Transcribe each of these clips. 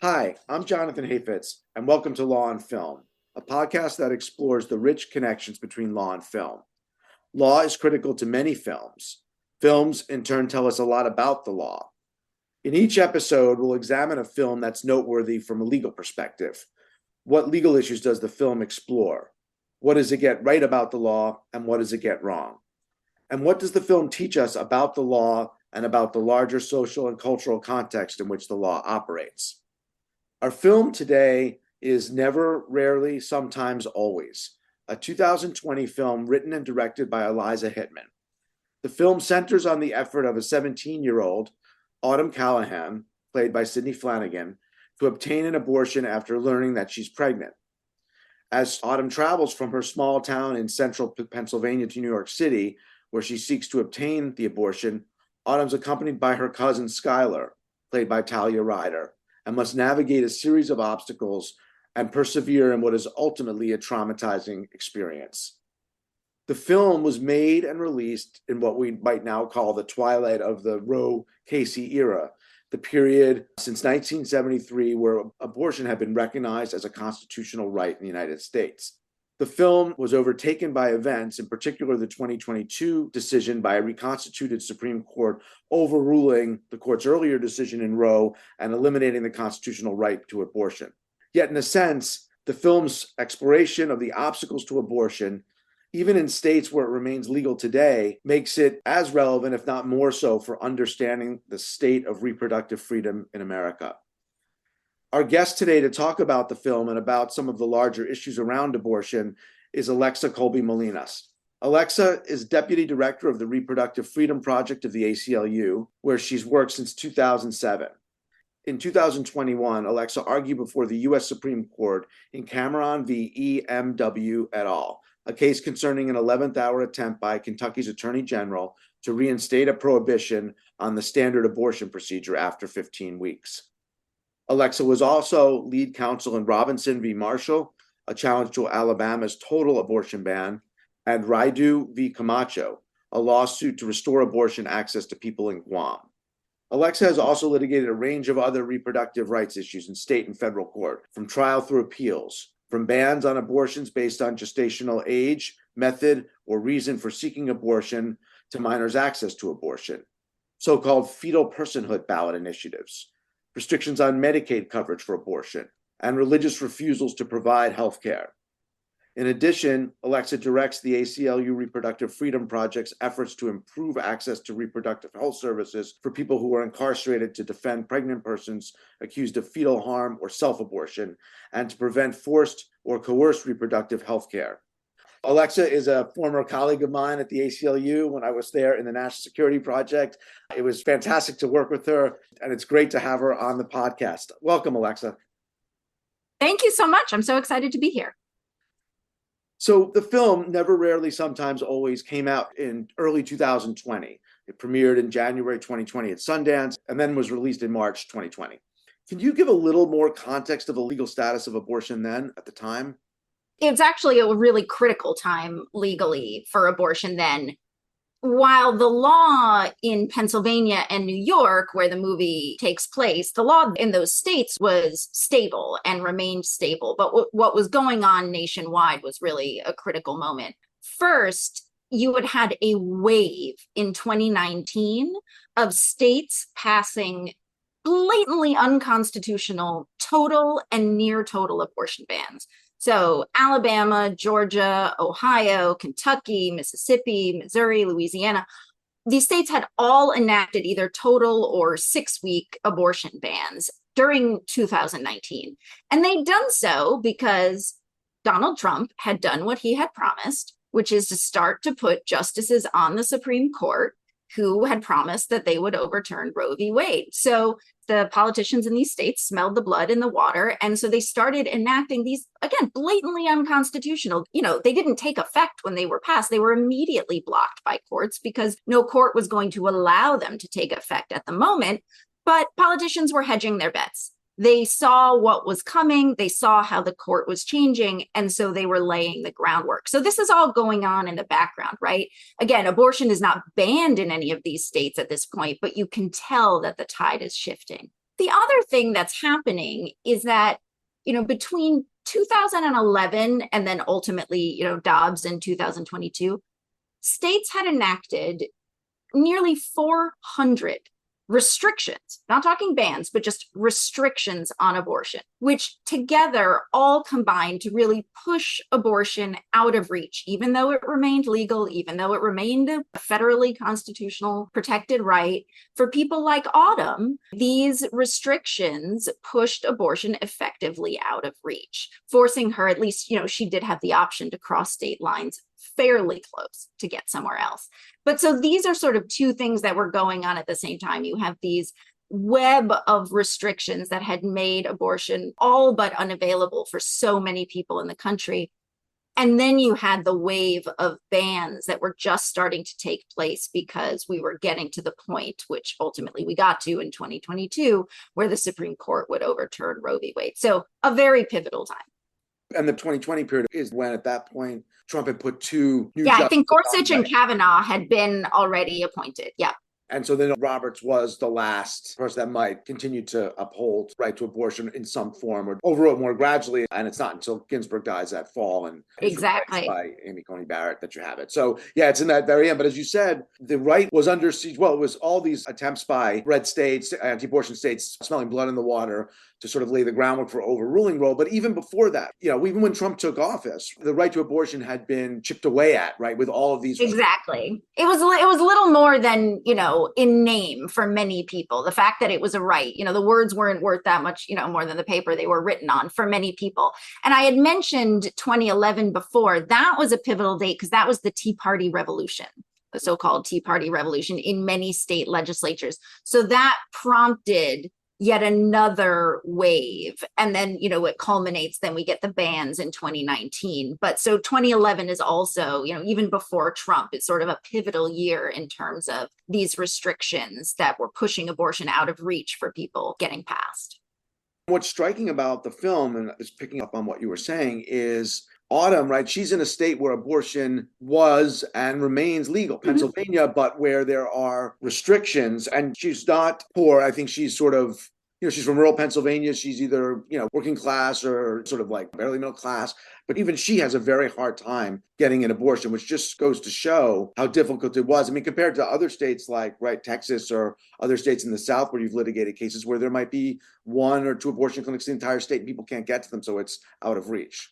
Hi, I'm Jonathan Hayfitz, and welcome to Law and Film, a podcast that explores the rich connections between law and film. Law is critical to many films. Films, in turn, tell us a lot about the law. In each episode, we'll examine a film that's noteworthy from a legal perspective. What legal issues does the film explore? What does it get right about the law, and what does it get wrong? And what does the film teach us about the law and about the larger social and cultural context in which the law operates? Our film today is Never, Rarely, Sometimes, Always, a 2020 film written and directed by Eliza Hittman. The film centers on the effort of a 17-year-old, Autumn Callahan, played by Sidney Flanigan, to obtain an abortion after learning that she's pregnant. As Autumn travels from her small town in central Pennsylvania to New York City, where she seeks to obtain the abortion, Autumn's accompanied by her cousin Skylar, played by Talia Ryder, and must navigate a series of obstacles and persevere in what is ultimately a traumatizing experience. The film was made and released in what we might now call the twilight of the Roe Casey era, the period since 1973 where abortion had been recognized as a constitutional right in the United States. The film was overtaken by events, in particular the 2022 decision by a reconstituted Supreme Court overruling the court's earlier decision in Roe and eliminating the constitutional right to abortion. Yet, in a sense, the film's exploration of the obstacles to abortion, even in states where it remains legal today, makes it as relevant, if not more so, for understanding the state of reproductive freedom in America. Our guest today to talk about the film and about some of the larger issues around abortion is Alexa Kolbi-Molinas. Alexa is Deputy Director of the Reproductive Freedom Project of the ACLU, where she's worked since 2007. In 2021, Alexa argued before the U.S. Supreme Court in Cameron v. EMW et al., a case concerning an 11th-hour attempt by Kentucky's Attorney General to reinstate a prohibition on the standard abortion procedure after 15 weeks. Alexa was also lead counsel in Robinson v. Marshall, a challenge to Alabama's total abortion ban, and Ryder v. Camacho, a lawsuit to restore abortion access to people in Guam. Alexa has also litigated a range of other reproductive rights issues in state and federal court, from trial through appeals, from bans on abortions based on gestational age, method, or reason for seeking abortion to minors' access to abortion, so-called fetal personhood ballot initiatives, restrictions on Medicaid coverage for abortion, and religious refusals to provide health care. In addition, Alexa directs the ACLU Reproductive Freedom Project's efforts to improve access to reproductive health services for people who are incarcerated, to defend pregnant persons accused of fetal harm or self-abortion, and to prevent forced or coerced reproductive health care. Alexa is a former colleague of mine at the ACLU when I was there in the National Security Project. It was fantastic to work with her, and it's great to have her on the podcast. Welcome, Alexa. Thank you so much. I'm so excited to be here. So the film Never, Rarely, Sometimes, Always came out in early 2020. It premiered in January 2020 at Sundance and then was released in March 2020. Can you give a little more context of the legal status of abortion then at the time? It's actually a really critical time legally for abortion then. While the law in Pennsylvania and New York, where the movie takes place, the law in those states was stable and remained stable. But what was going on nationwide was really a critical moment. First, you had a wave in 2019 of states passing blatantly unconstitutional total and near total abortion bans. So Alabama, Georgia, Ohio, Kentucky, Mississippi, Missouri, Louisiana, these states had all enacted either total or 6-week abortion bans during 2019. And they'd done so because Donald Trump had done what he had promised, which is to start to put justices on the Supreme Court who had promised that they would overturn Roe v. Wade. So the politicians in these states smelled the blood in the water. And so they started enacting these, again, blatantly unconstitutional. They didn't take effect when they were passed. They were immediately blocked by courts because no court was going to allow them to take effect at the moment. But politicians were hedging their bets. They saw what was coming. They saw how the court was changing. And so they were laying the groundwork. So this is all going on in the background, right? Again, abortion is not banned in any of these states at this point, but you can tell that the tide is shifting. The other thing that's happening is that, between 2011 and then ultimately, Dobbs in 2022, states had enacted nearly 400 restrictions, not talking bans, but just restrictions on abortion, which together all combined to really push abortion out of reach, even though it remained legal, even though it remained a federally constitutional protected right. For people like Autumn, these restrictions pushed abortion effectively out of reach, forcing her, at least, she did have the option to cross state lines fairly close to get somewhere else. But so these are sort of two things that were going on at the same time. You have these web of restrictions that had made abortion all but unavailable for so many people in the country. And then you had the wave of bans that were just starting to take place because we were getting to the point, which ultimately we got to in 2022, where the Supreme Court would overturn Roe v. Wade. So a very pivotal time. And the 2020 period is when, at that point, Trump had put two new I think Gorsuch and Kavanaugh had been already appointed. Yeah. And so then Roberts was the last person that might continue to uphold right to abortion in some form or overrode more gradually. And it's not until Ginsburg dies that fall and exactly by Amy Coney Barrett that you have it. So yeah, it's in that very end. But as you said, the right was under siege. Well, it was all these attempts by red states, anti-abortion states, smelling blood in the water to sort of lay the groundwork for overruling Roe. But even before that, even when Trump took office, the right to abortion had been chipped away at, right, with all of these. Exactly. It was little more than, in name for many people. The fact that it was a right, the words weren't worth that much, more than the paper they were written on for many people. And I had mentioned 2011 before. That was a pivotal date because that was the Tea Party revolution, the so-called Tea Party revolution in many state legislatures. So that prompted yet another wave. And then, it culminates, then we get the bans in 2019. But so 2011 is also, even before Trump, it's sort of a pivotal year in terms of these restrictions that were pushing abortion out of reach for people getting past. What's striking about the film, and just picking up on what you were saying, is Autumn, right? She's in a state where abortion was and remains legal, Pennsylvania, but where there are restrictions. And she's not poor. I think she's sort of, she's from rural Pennsylvania. She's either, working class or sort of like barely middle class. But even she has a very hard time getting an abortion, which just goes to show how difficult it was. I mean, compared to other states like, right, Texas or other states in the South where you've litigated cases where there might be one or two abortion clinics in the entire state and people can't get to them. So it's out of reach.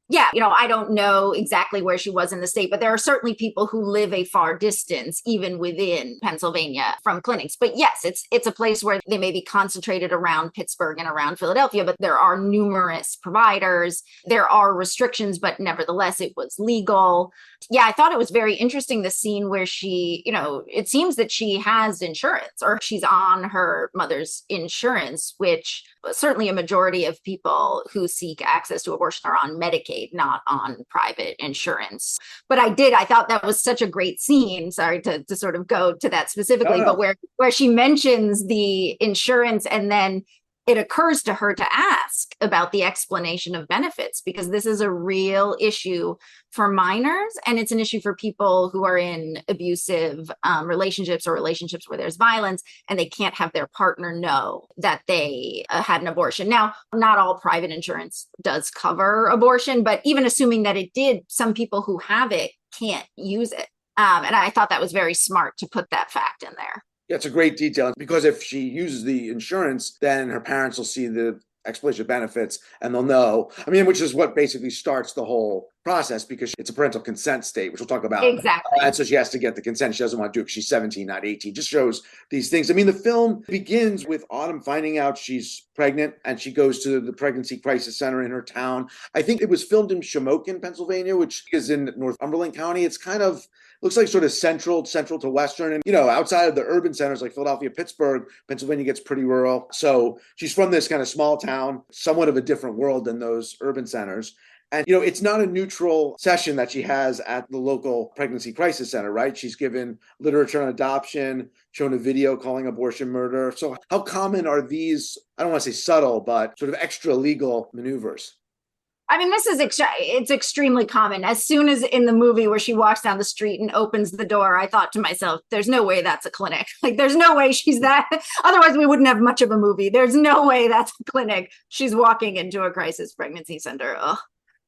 Yeah, I don't know exactly where she was in the state, but there are certainly people who live a far distance, even within Pennsylvania, from clinics. But yes, it's a place where they may be concentrated around Pittsburgh and around Philadelphia, but there are numerous providers. There are restrictions, but nevertheless, it was legal. Yeah, I thought it was very interesting, the scene where she, it seems that she has insurance or she's on her mother's insurance, which certainly a majority of people who seek access to abortion are on Medicaid, not on private insurance. But I thought that was such a great scene. Sorry to sort of go to that specifically, but where she mentions the insurance and then it occurs to her to ask about the explanation of benefits, because this is a real issue for minors. And it's an issue for people who are in abusive relationships or relationships where there's violence and they can't have their partner know that they had an abortion. Now, not all private insurance does cover abortion, but even assuming that it did, some people who have it can't use it. And I thought that was very smart to put that fact in there. Yeah, it's a great detail because if she uses the insurance, then her parents will see the explanation of benefits and they'll know. I mean, which is what basically starts the whole process because it's a parental consent state, which we'll talk about. Exactly. And so she has to get the consent. She doesn't want to do it because she's 17, not 18. Just shows these things. I mean, the film begins with Autumn finding out she's pregnant and she goes to the pregnancy crisis center in her town. I think it was filmed in Shamokin, Pennsylvania, which is in Northumberland County. It's kind of looks like sort of central to Western. And, outside of the urban centers like Philadelphia, Pittsburgh, Pennsylvania gets pretty rural. So she's from this kind of small town, somewhat of a different world than those urban centers. And, it's not a neutral session that she has at the local pregnancy crisis center, right? She's given literature on adoption, shown a video calling abortion murder. So how common are these, I don't want to say subtle, but sort of extra legal maneuvers? I mean, it's extremely common. As soon as in the movie where she walks down the street and opens the door, I thought to myself, there's no way that's a clinic. Like, there's no way she's that. Otherwise, we wouldn't have much of a movie. There's no way that's a clinic. She's walking into a crisis pregnancy center.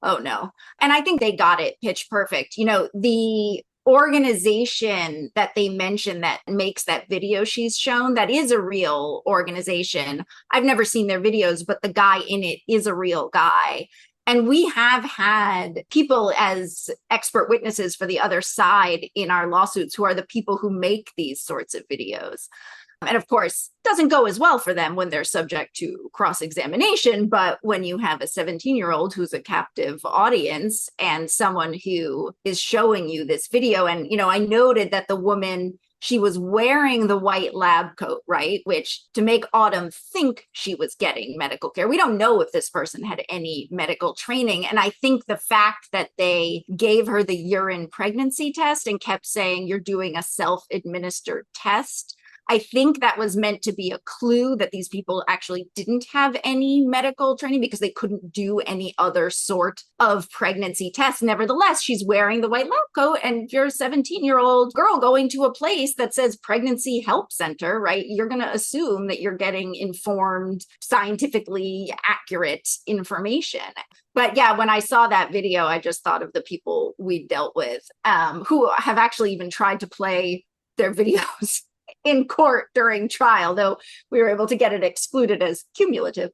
Oh no. And I think they got it pitch perfect. The organization that they mention that makes that video she's shown, that is a real organization. I've never seen their videos, but the guy in it is a real guy. And we have had people as expert witnesses for the other side in our lawsuits who are the people who make these sorts of videos. And of course, it doesn't go as well for them when they're subject to cross-examination. But when you have a 17-year-old who's a captive audience and someone who is showing you this video, and, I noted that the woman, she was wearing the white lab coat, right? Which to make Autumn think she was getting medical care. We don't know if this person had any medical training. And I think the fact that they gave her the urine pregnancy test and kept saying you're doing a self-administered test, I think that was meant to be a clue that these people actually didn't have any medical training because they couldn't do any other sort of pregnancy test. Nevertheless, she's wearing the white lab coat, and you're a 17-year-old girl going to a place that says pregnancy help center, right? You're going to assume that you're getting informed, scientifically accurate information. But yeah, when I saw that video, I just thought of the people we dealt with who have actually even tried to play their videos in court during trial, though we were able to get it excluded as cumulative.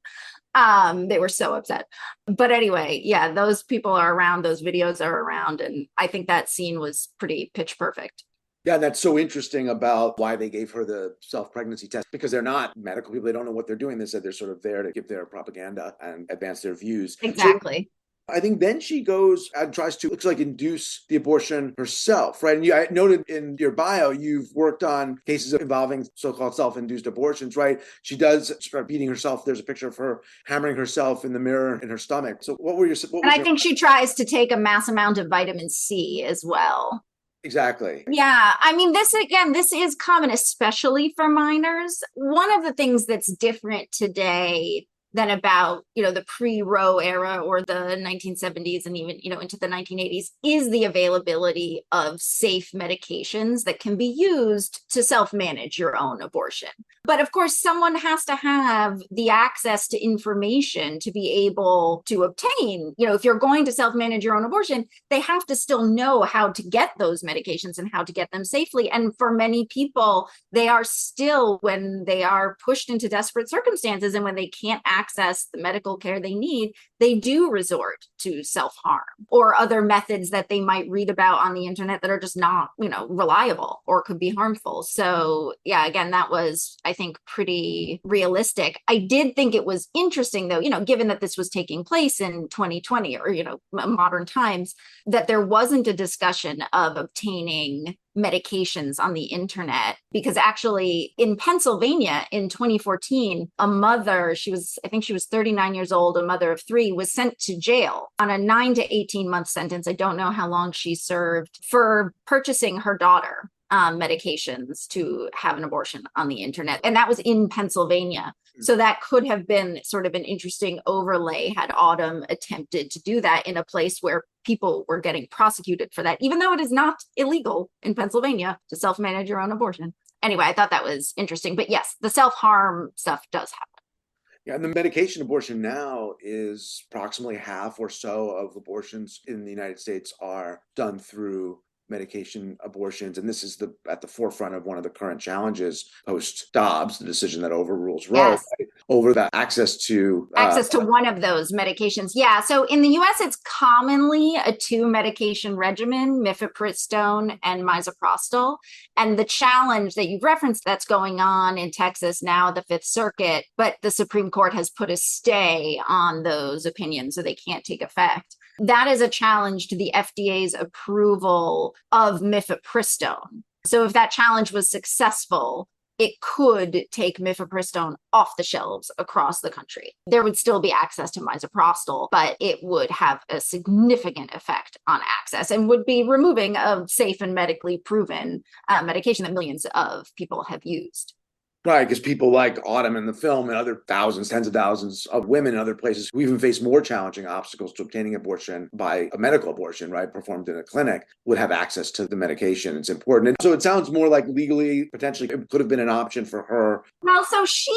They were so upset. But anyway, yeah, those people are around, those videos are around, and I think that scene was pretty pitch perfect. Yeah, that's so interesting about why they gave her the self-pregnancy test, because they're not medical people. They don't know what they're doing. They said they're sort of there to give their propaganda and advance their views. Exactly. I think then she goes and tries to, looks like, induce the abortion herself, right? And I noted in your bio, you've worked on cases involving so-called self-induced abortions, right? She does start beating herself. There's a picture of her hammering herself in the mirror in her stomach. So and I think she tries to take a mass amount of vitamin C as well. Exactly. Yeah. I mean, this is common, especially for minors. One of the things that's different today than about, the pre-Roe era or the 1970s and even, into the 1980s is the availability of safe medications that can be used to self-manage your own abortion. But of course, someone has to have the access to information to be able to obtain, if you're going to self-manage your own abortion, they have to still know how to get those medications and how to get them safely. And for many people, they are still, when they are pushed into desperate circumstances and when they can't access the medical care they need, they do resort to self-harm or other methods that they might read about on the internet that are just not, reliable or could be harmful. So yeah, again, that was, I think, pretty realistic. I did think it was interesting, though, given that this was taking place in 2020 or, modern times, that there wasn't a discussion of obtaining medications on the internet, because actually in Pennsylvania in 2014, a mother, I think she was 39 years old, a mother of three, was sent to jail on a 9 to 18 month sentence. I don't know how long she served for purchasing her daughter medications to have an abortion on the internet. And that was in Pennsylvania. So that could have been sort of an interesting overlay had Autumn attempted to do that in a place where people were getting prosecuted for that, even though it is not illegal in Pennsylvania to self-manage your own abortion. Anyway, I thought that was interesting. But yes, the self-harm stuff does happen. Yeah, and the medication abortion now is approximately half or so of abortions in the United States are done through medication abortions. And this is at the forefront of one of the current challenges post Dobbs, the decision that overrules Roe, Yes. right? Over that access to one of those medications. Yeah. So in the US, it's commonly a 2-medication regimen, mifepristone and misoprostol. And the challenge that you've referenced that's going on in Texas now, the Fifth Circuit, but the Supreme Court has put a stay on those opinions so they can't take effect. That is a challenge to the FDA's approval of mifepristone. So if that challenge was successful, it could take mifepristone off the shelves across the country. There would still be access to misoprostol, but it would have a significant effect on access and would be removing a safe and medically proven medication that millions of people have used. Right, because people like Autumn in the film and other thousands, tens of thousands of women in other places who even face more challenging obstacles to obtaining abortion by a medical abortion, right, performed in a clinic, would have access to the medication. It's important. And so it sounds more like legally, potentially, it could have been an option for her. Well, so she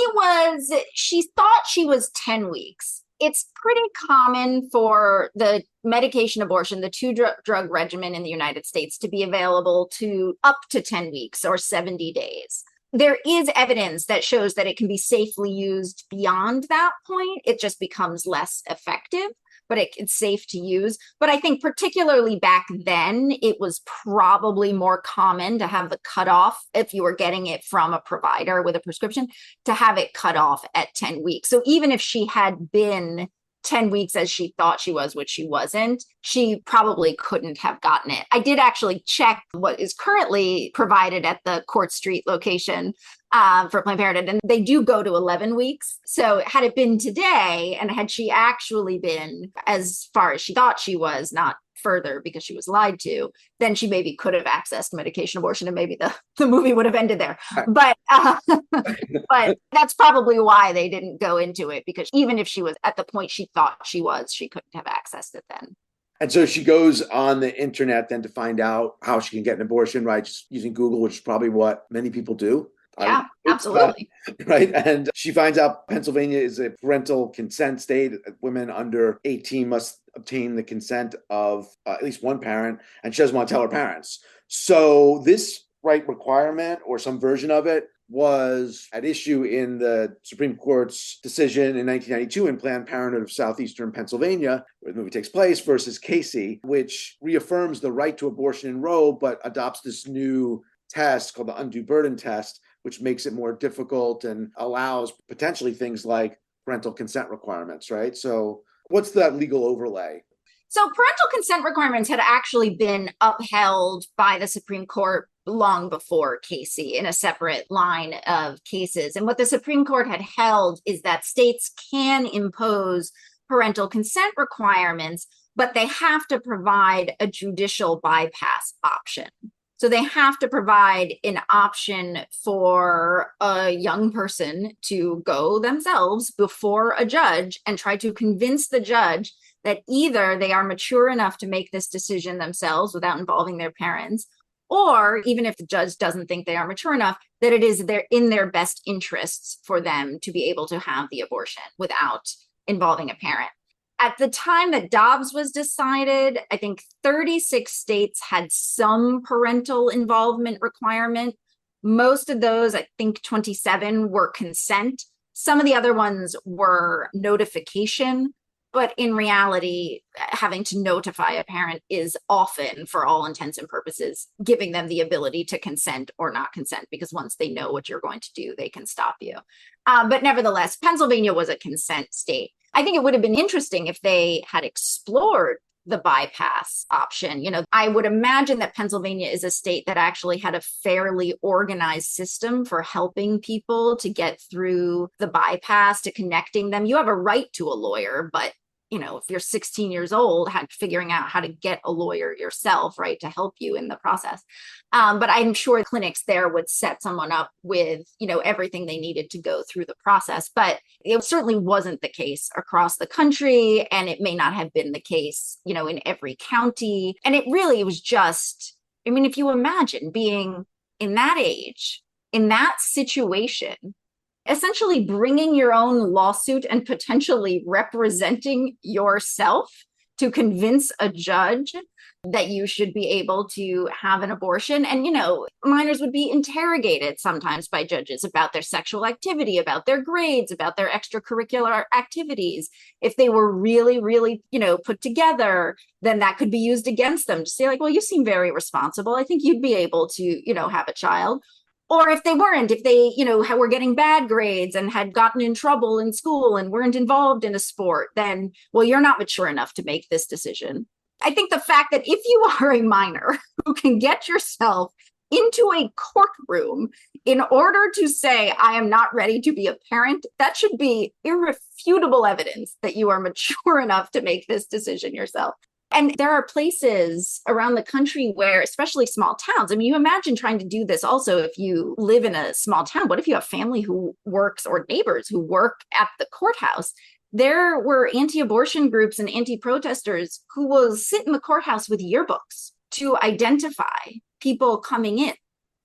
thought she was 10 weeks. It's pretty common for the medication abortion, the two-drug regimen in the United States, to be available to up to 10 weeks or 70 days. There is evidence that shows that it can be safely used beyond that point. It just becomes less effective, but it's safe to use. But I think particularly back then, it was probably more common to have the cutoff, if you were getting it from a provider with a prescription, to have it cut off at 10 weeks. So even if she had been 10 weeks as she thought she was, which she wasn't, she probably couldn't have gotten it. I did actually check what is currently provided at the Court Street location for Planned Parenthood, and they do go to 11 weeks. So had it been today, and had she actually been as far as she thought she was, not further because she was lied to, then she maybe could have accessed medication abortion, and maybe the movie would have ended there. But but that's probably why they didn't go into it, because even if she was at the point she thought she was, she couldn't have accessed it then. And so she goes on the internet then to find out how she can get an abortion, right? Just using Google, which is probably what many people do. Yeah, absolutely. Right. And she finds out Pennsylvania is a parental consent state. Women under 18 must obtain the consent of at least one parent, and she doesn't want to tell her parents. So this requirement, or some version of it, was at issue in the Supreme Court's decision in 1992 in Planned Parenthood of Southeastern Pennsylvania, where the movie takes place, versus Casey, which reaffirms the right to abortion in Roe, but adopts this new test called the undue burden test, which makes it more difficult and allows potentially things like parental consent requirements, right? So what's that legal overlay? So parental consent requirements had actually been upheld by the Supreme Court long before Casey in a separate line of cases. And what the Supreme Court had held is that states can impose parental consent requirements, but they have to provide a judicial bypass option. So they have to provide an option for a young person to go themselves before a judge and try to convince the judge that either they are mature enough to make this decision themselves without involving their parents, or even if the judge doesn't think they are mature enough, that it is in their best interests for them to be able to have the abortion without involving a parent. At the time that Dobbs was decided, I think 36 states had some parental involvement requirement. Most of those, I think 27, were consent. Some of the other ones were notification. But in reality, having to notify a parent is often, for all intents and purposes, giving them the ability to consent or not consent, because once they know what you're going to do, they can stop you. But nevertheless, Pennsylvania was a consent state. I think it would have been interesting if they had explored the bypass option. You know, I would imagine that Pennsylvania is a state that actually had a fairly organized system for helping people to get through the bypass, to connecting them. You have a right to a lawyer, but you know, if you're 16 years old, figuring out how to get a lawyer yourself, right, to help you in the process. But I'm sure clinics there would set someone up with, you know, everything they needed to go through the process. But it certainly wasn't the case across the country, and it may not have been the case, you know, in every county. And it really was just, I mean, if you imagine being in that age, in that situation, essentially bringing your own lawsuit and potentially representing yourself to convince a judge that you should be able to have an abortion. And, you know, minors would be interrogated sometimes by judges about their sexual activity, about their grades, about their extracurricular activities. If they were really, really, you know, put together, then that could be used against them to say, like, well, you seem very responsible. I think you'd be able to, you know, have a child. Or if they weren't, if they, you know, were getting bad grades and had gotten in trouble in school and weren't involved in a sport, then, well, you're not mature enough to make this decision. I think the fact that if you are a minor who can get yourself into a courtroom in order to say, I am not ready to be a parent, that should be irrefutable evidence that you are mature enough to make this decision yourself. And there are places around the country where, especially small towns, I mean, you imagine trying to do this also if you live in a small town. What if you have family who works or neighbors who work at the courthouse? There were anti-abortion groups and anti-protesters who will sit in the courthouse with yearbooks to identify people coming in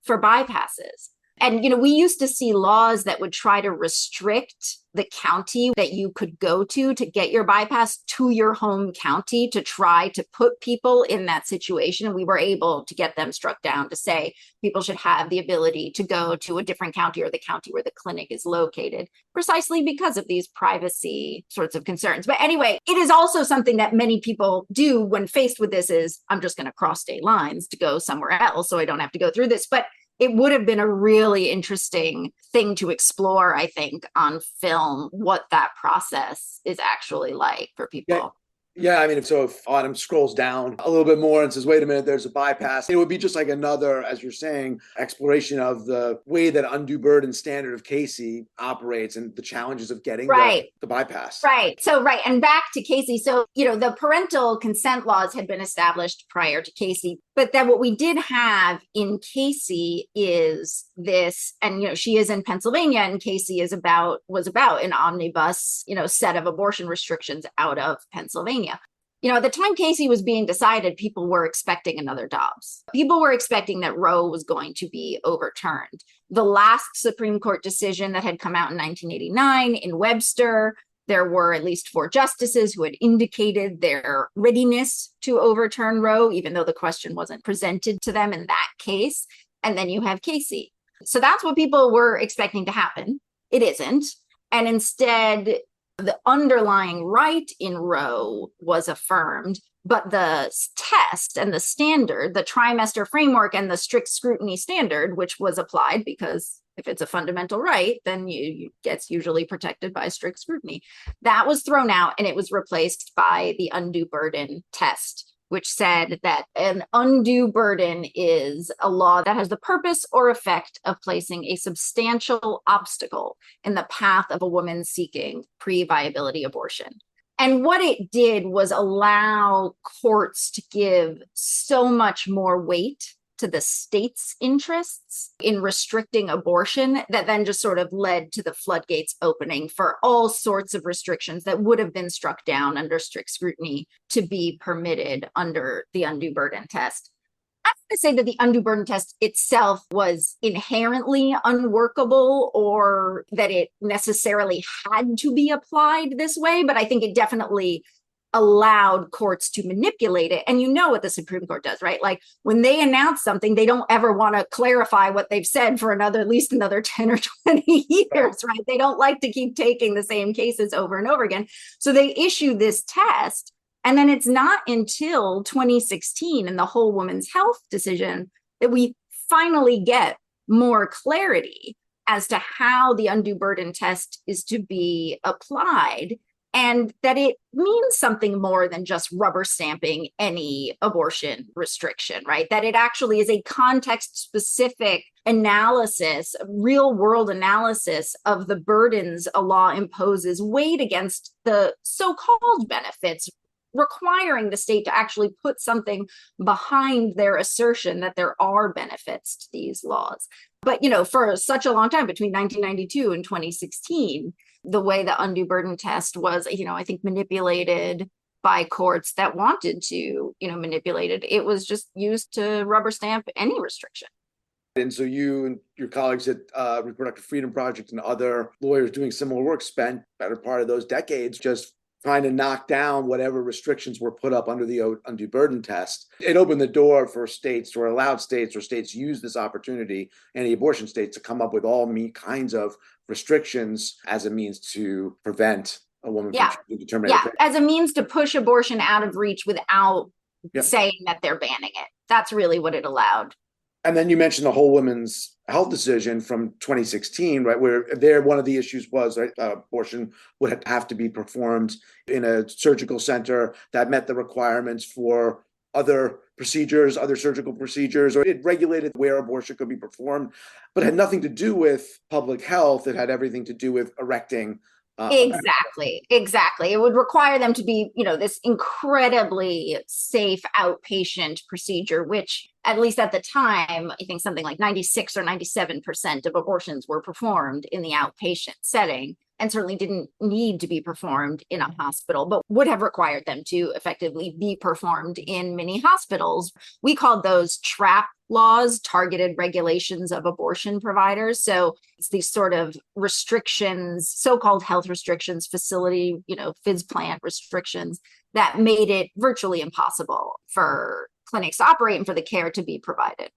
for bypasses. And, we used to see laws that would try to restrict the county that you could go to get your bypass to your home county to try to put people in that situation. And we were able to get them struck down to say people should have the ability to go to a different county or the county where the clinic is located, precisely because of these privacy sorts of concerns. But anyway, it is also something that many people do when faced with this is, I'm just going to cross state lines to go somewhere else so I don't have to go through this. But it would have been a really interesting thing to explore, I think, on film, what that process is actually like for people. Yeah, I mean, so if Autumn scrolls down a little bit more and says, wait a minute, there's a bypass, it would be just like another, as you're saying, exploration of the way that undue burden standard of Casey operates and the challenges of getting the bypass. Right. So, and back to Casey. So, the parental consent laws had been established prior to Casey. But then what we did have in Casey is this, and, she is in Pennsylvania, and Casey was about an omnibus, set of abortion restrictions out of Pennsylvania. At the time Casey was being decided, people were expecting another Dobbs. People were expecting that Roe was going to be overturned. The last Supreme Court decision that had come out in 1989 in Webster, there were at least 4 justices who had indicated their readiness to overturn Roe, even though the question wasn't presented to them in that case. And then you have Casey. So that's what people were expecting to happen. It isn't. And instead, the underlying right in Roe was affirmed, but the test and the standard, the trimester framework and the strict scrutiny standard, which was applied because if it's a fundamental right, then it gets usually protected by strict scrutiny. That was thrown out and it was replaced by the undue burden test, which said that an undue burden is a law that has the purpose or effect of placing a substantial obstacle in the path of a woman seeking pre-viability abortion. And what it did was allow courts to give so much more weight to the state's interests in restricting abortion that then just sort of led to the floodgates opening for all sorts of restrictions that would have been struck down under strict scrutiny to be permitted under the undue burden test. I'm going to say that the undue burden test itself was inherently unworkable or that it necessarily had to be applied this way, but I think it definitely allowed courts to manipulate it. And you know what the Supreme Court does, right? Like when they announce something, they don't ever want to clarify what they've said for at least another 10 or 20 years, right? They don't like to keep taking the same cases over and over again. So they issue this test. And then it's not until 2016 and the whole woman's health decision that we finally get more clarity as to how the undue burden test is to be applied. And that it means something more than just rubber stamping any abortion restriction, right? That it actually is a context-specific analysis, real-world analysis of the burdens a law imposes weighed against the so-called benefits, requiring the state to actually put something behind their assertion that there are benefits to these laws. But, for such a long time, between 1992 and 2016, the way the undue burden test was, I think manipulated by courts that wanted to, manipulate it. It was just used to rubber stamp any restriction. And so you and your colleagues at Reproductive Freedom Project and other lawyers doing similar work spent better part of those decades just trying to knock down whatever restrictions were put up under the undue burden test. It opened the door for states or allowed states or states use this opportunity, anti-abortion states, to come up with all kinds of restrictions as a means to prevent a woman from choosing to terminate. Yeah, as a means to push abortion out of reach without saying that they're banning it. That's really what it allowed. And then you mentioned the whole women's health decision from 2016, right, where one of the issues was, right, abortion would have to be performed in a surgical center that met the requirements for other procedures, other surgical procedures, or it regulated where abortion could be performed, but had nothing to do with public health. It had everything to do with erecting Exactly. It would require them to be, this incredibly safe outpatient procedure, which at least at the time, I think something like 96 or 97% of abortions were performed in the outpatient setting, and certainly didn't need to be performed in a hospital, but would have required them to effectively be performed in many hospitals. We called those TRAP laws, targeted regulations of abortion providers. So it's these sort of restrictions, so-called health restrictions, facility, FIDS plant restrictions that made it virtually impossible for clinics to operate and for the care to be provided.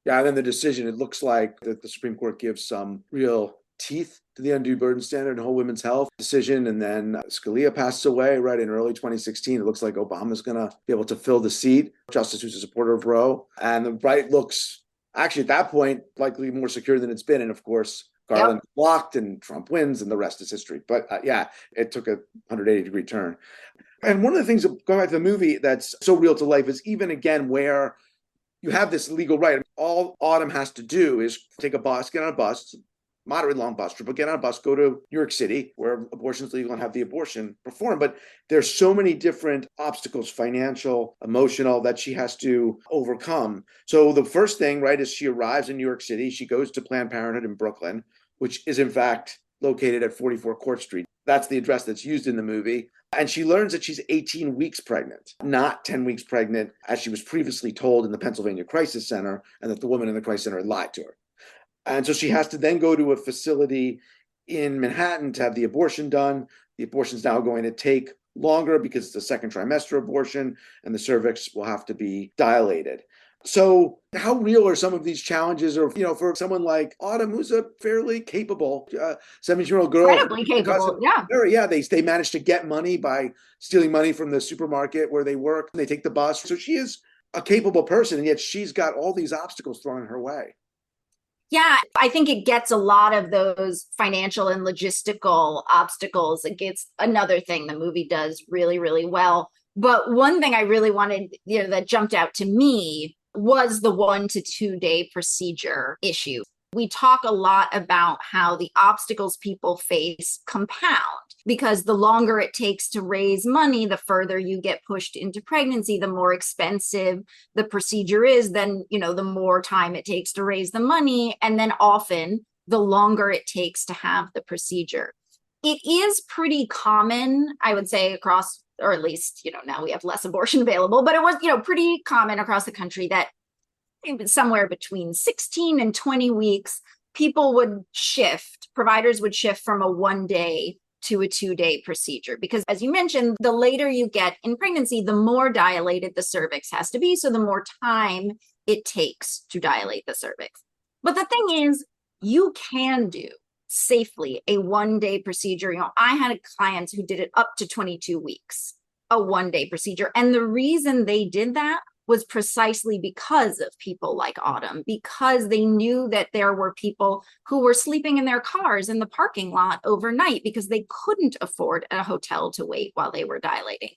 Yeah, and then the decision, it looks like that the Supreme Court gives some real teeth to the undue burden standard and whole women's health decision. And then Scalia passes away right in early 2016. It looks like Obama's going to be able to fill the seat, justice who's a supporter of Roe. And the right looks actually at that point likely more secure than it's been. And of course, Garland blocked and Trump wins and the rest is history. But it took a 180-degree turn. And one of the things, going back to the movie, that's so real to life is even again where you have this legal right. All Autumn has to do is take a bus, get on a bus, moderately long bus trip, but get on a bus, go to New York City, where abortion is legal, and have the abortion performed. But there's so many different obstacles, financial, emotional, that she has to overcome. So the first thing, right, is she arrives in New York City. She goes to Planned Parenthood in Brooklyn, which is in fact located at 44 Court Street. That's the address that's used in the movie. And she learns that she's 18 weeks pregnant, not 10 weeks pregnant, as she was previously told in the Pennsylvania Crisis Center, and that the woman in the Crisis Center had lied to her. And so she has to then go to a facility in Manhattan to have the abortion done. The abortion is now going to take longer because it's a second trimester abortion, and the cervix will have to be dilated. So how real are some of these challenges, or, for someone like Autumn, who's a fairly capable 17-year-old girl? Incredibly capable, yeah. They managed to get money by stealing money from the supermarket where they work. They take the bus. So she is a capable person, and yet she's got all these obstacles thrown in her way. Yeah, I think it gets a lot of those financial and logistical obstacles. It gets another thing the movie does really, really well. But one thing I really wanted, that jumped out to me was the 1 to 2 day procedure issue. We talk a lot about how the obstacles people face compound, because the longer it takes to raise money, the further you get pushed into pregnancy, the more expensive the procedure is, then, the more time it takes to raise the money. And then often the longer it takes to have the procedure. It is pretty common, I would say, across, or at least, now we have less abortion available, but it was, pretty common across the country that somewhere between 16 and 20 weeks, providers would shift from a 1 day to a 2 day procedure. Because as you mentioned, the later you get in pregnancy, the more dilated the cervix has to be. So the more time it takes to dilate the cervix. But the thing is, you can do safely a 1 day procedure. I had clients who did it up to 22 weeks, a 1 day procedure. And the reason they did that was precisely because of people like Autumn, because they knew that there were people who were sleeping in their cars in the parking lot overnight because they couldn't afford a hotel to wait while they were dilating.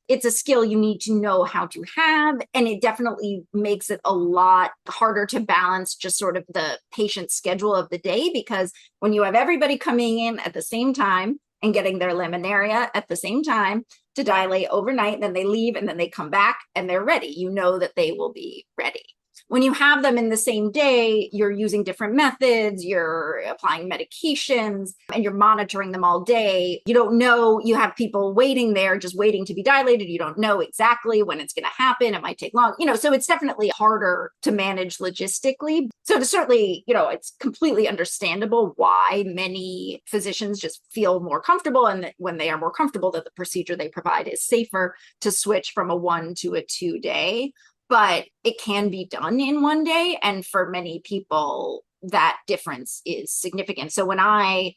It's a skill you need to know how to have, and it definitely makes it a lot harder to balance just sort of the patient schedule of the day, because when you have everybody coming in at the same time and getting their laminaria at the same time to dilate overnight, then they leave and then they come back and they're ready. You know that they will be ready. When you have them in the same day, you're using different methods, you're applying medications, and you're monitoring them all day. You don't know, you have people waiting there, just waiting to be dilated. You don't know exactly when it's going to happen. It might take long, so it's definitely harder to manage logistically. So certainly, it's completely understandable why many physicians just feel more comfortable, and that when they are more comfortable that the procedure they provide is safer, to switch from a 1 to a 2 day. But it can be done in 1 day. And for many people, that difference is significant. So when I,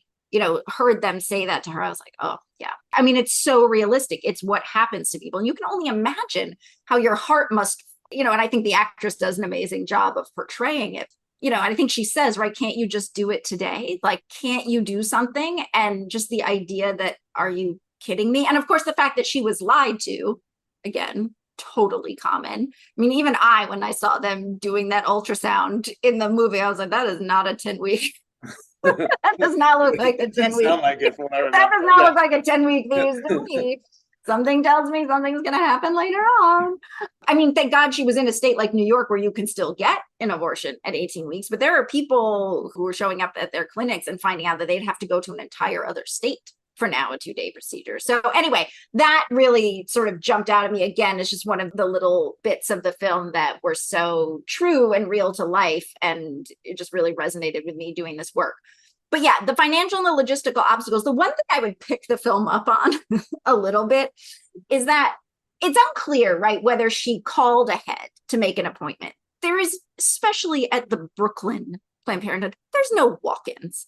heard them say that to her, I was like, oh, yeah. I mean, it's so realistic. It's what happens to people. And you can only imagine how your heart must, and I think the actress does an amazing job of portraying it. And I think she says, right, can't you just do it today? Like, can't you do something? And just the idea that, are you kidding me? And of course, the fact that she was lied to, again, totally common. I mean, even when I saw them doing that ultrasound in the movie, I was like, that is not a 10-week That does not look like a 10-week. Sound like it from what I remember. That does not look like a 10-week phase to me. Something tells me something's going to happen later on. I mean, thank God she was in a state like New York where you can still get an abortion at 18 weeks. But there are people who are showing up at their clinics and finding out that they'd have to go to an entire other state for now a 2-day procedure. So anyway, that really sort of jumped out at me again. It's just one of the little bits of the film that were so true and real to life. And it just really resonated with me doing this work. But yeah, the financial and the logistical obstacles, the one thing I would pick the film up on a little bit is that it's unclear, right, whether she called ahead to make an appointment. There is, especially at the Brooklyn Planned Parenthood, there's no walk-ins.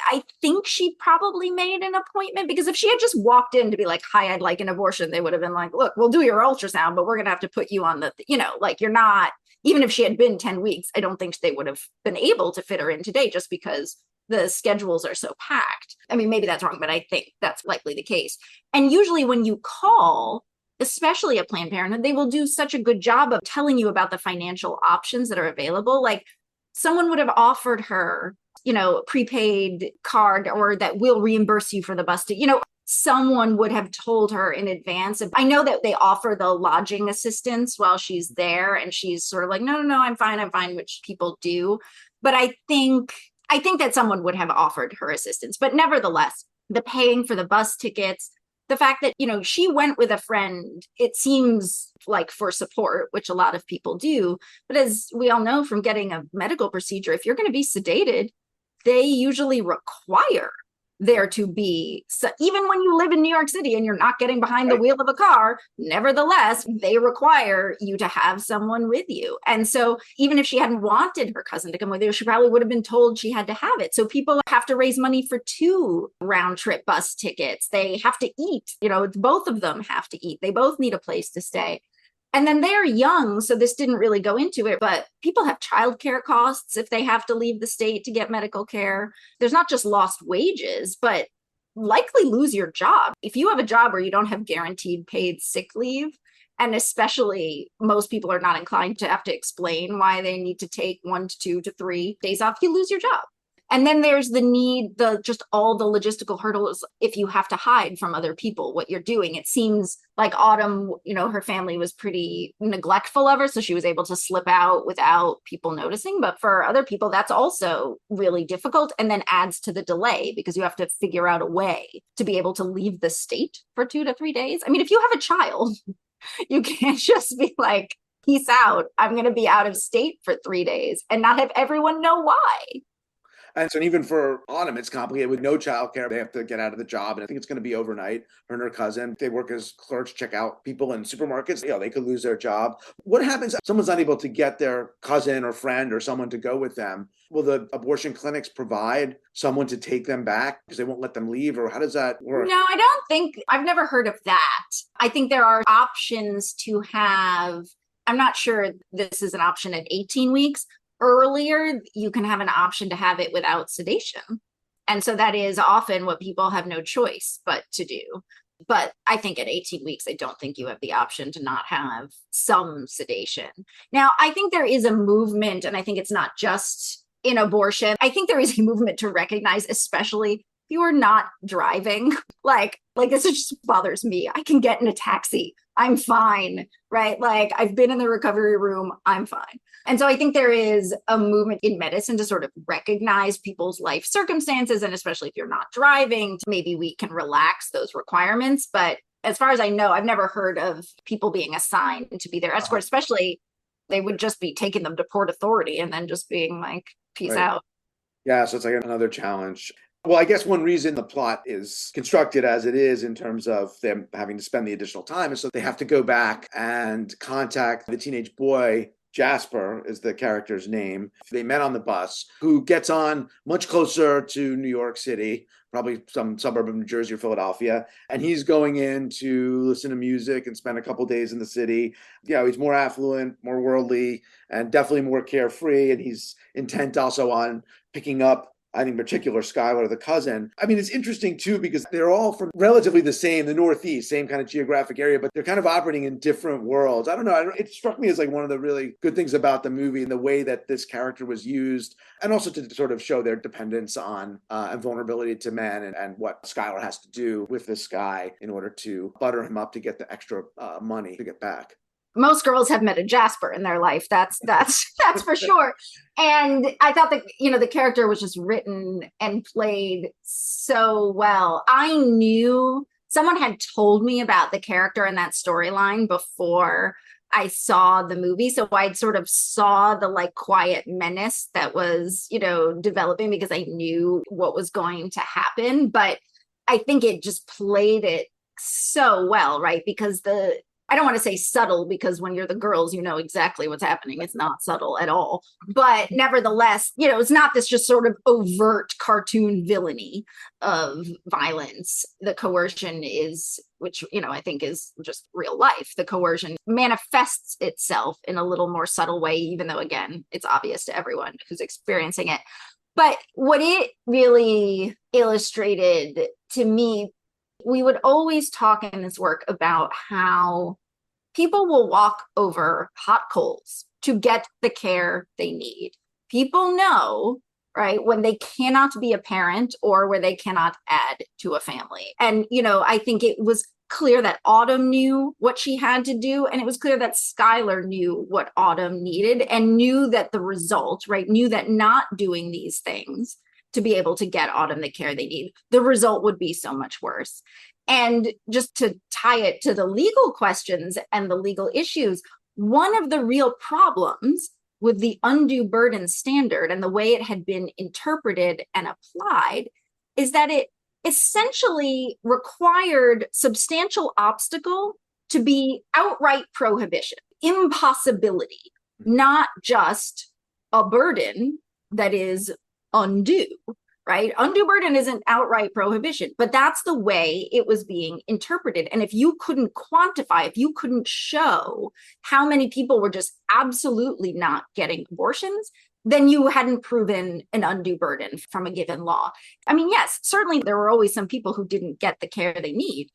I think she probably made an appointment, because if she had just walked in to be like, hi, I'd like an abortion, they would have been like, look, we'll do your ultrasound, but we're going to have to put you on the, like, you're not, even if she had been 10 weeks, I don't think they would have been able to fit her in today just because the schedules are so packed. I mean, maybe that's wrong, but I think that's likely the case. And usually when you call, especially at Planned Parenthood, they will do such a good job of telling you about the financial options that are available. Like someone would have offered her, prepaid card, or that will reimburse you for the bus ticket. Someone would have told her in advance. I know that they offer the lodging assistance while she's there, and she's sort of like, no, I'm fine, which people do. But I think that someone would have offered her assistance. But nevertheless, the paying for the bus tickets, the fact that, she went with a friend, it seems like for support, which a lot of people do. But as we all know from getting a medical procedure, if you're going to be sedated, they usually require there to be, so even when you live in New York City and you're not getting behind the wheel of a car, nevertheless, they require you to have someone with you. And so even if she hadn't wanted her cousin to come with her, she probably would have been told she had to have it. So people have to raise money for 2 round trip bus tickets. They have to eat, both of them have to eat. They both need a place to stay. And then they're young, so this didn't really go into it, but people have childcare costs if they have to leave the state to get medical care. There's not just lost wages, but likely lose your job. If you have a job where you don't have guaranteed paid sick leave, and especially most people are not inclined to have to explain why they need to take 1 to 2 to 3 days off, you lose your job. And then there's the need, just all the logistical hurdles if you have to hide from other people what you're doing. It seems like Autumn, her family was pretty neglectful of her, so she was able to slip out without people noticing. But for other people, that's also really difficult, and then adds to the delay because you have to figure out a way to be able to leave the state for 2 to 3 days. I mean, if you have a child, you can't just be like, peace out, I'm going to be out of state for 3 days and not have everyone know why. And so even for Autumn, it's complicated with no childcare. They have to get out of the job. And I think it's going to be overnight. Her and her cousin, they work as clerks, check out people in supermarkets. They could lose their job. What happens if someone's not able to get their cousin or friend or someone to go with them? Will the abortion clinics provide someone to take them back because they won't let them leave? Or how does that work? No, I don't think, I've never heard of that. I think there are options to have, I'm not sure this is an option at 18 weeks. Earlier, you can have an option to have it without sedation. And so that is often what people have no choice but to do. But I think at 18 weeks, I don't think you have the option to not have some sedation. Now, I think there is a movement, and I think it's not just in abortion. I think there is a movement to recognize, especially if you are not driving, like this just bothers me. I can get in a taxi. I'm fine, right? Like I've been in the recovery room. I'm fine. And so I think there is a movement in medicine to sort of recognize people's life circumstances. And especially if you're not driving, maybe we can relax those requirements. But as far as I know, I've never heard of people being assigned to be their escort, especially they would just be taking them to Port Authority and then just being like, peace out. Yeah, so it's like another challenge. Well, I guess one reason the plot is constructed as it is in terms of them having to spend the additional time is so they have to go back and contact the teenage boy. Jasper is the character's name. They met on the bus, who gets on much closer to New York City, probably some suburb of New Jersey or Philadelphia. And he's going in to listen to music and spend a couple days in the city. He's more affluent, more worldly, and definitely more carefree. And he's intent also on picking up I think in particular Skylar, the cousin. I mean, it's interesting too, because they're all from relatively the same, the Northeast, same kind of geographic area, but they're kind of operating in different worlds. I don't know. It struck me as like one of the really good things about the movie and the way that this character was used, and also to sort of show their dependence on and vulnerability to men, and what Skylar has to do with this guy in order to butter him up to get the extra money to get back. Most girls have met a Jasper in their life. That's for sure. And I thought that, the character was just written and played so well. I knew someone had told me about the character and that storyline before I saw the movie. So I'd sort of saw the like quiet menace that was, developing, because I knew what was going to happen. But I think it just played it so well, right? Because I don't want to say subtle, because when you're the girls, you know exactly what's happening. It's not subtle at all. But nevertheless, it's not this just sort of overt cartoon villainy of violence. The coercion is, which, I think is just real life. The coercion manifests itself in a little more subtle way, even though, again, it's obvious to everyone who's experiencing it. But what it really illustrated to me, we would always talk in this work about how people will walk over hot coals to get the care they need. People know, right, when they cannot be a parent or where they cannot add to a family. And, I think it was clear that Autumn knew what she had to do. And it was clear that Skylar knew what Autumn needed, and knew that the result, right, knew that not doing these things to be able to get Autumn the care they need, the result would be so much worse. And just to tie it to the legal questions and the legal issues, one of the real problems with the undue burden standard and the way it had been interpreted and applied is that it essentially required substantial obstacle to be outright prohibition, impossibility, not just a burden that is undue. Right? Undue burden isn't outright prohibition, but that's the way it was being interpreted. And if you couldn't quantify, if you couldn't show how many people were just absolutely not getting abortions, then you hadn't proven an undue burden from a given law. I mean, yes, certainly there were always some people who didn't get the care they need,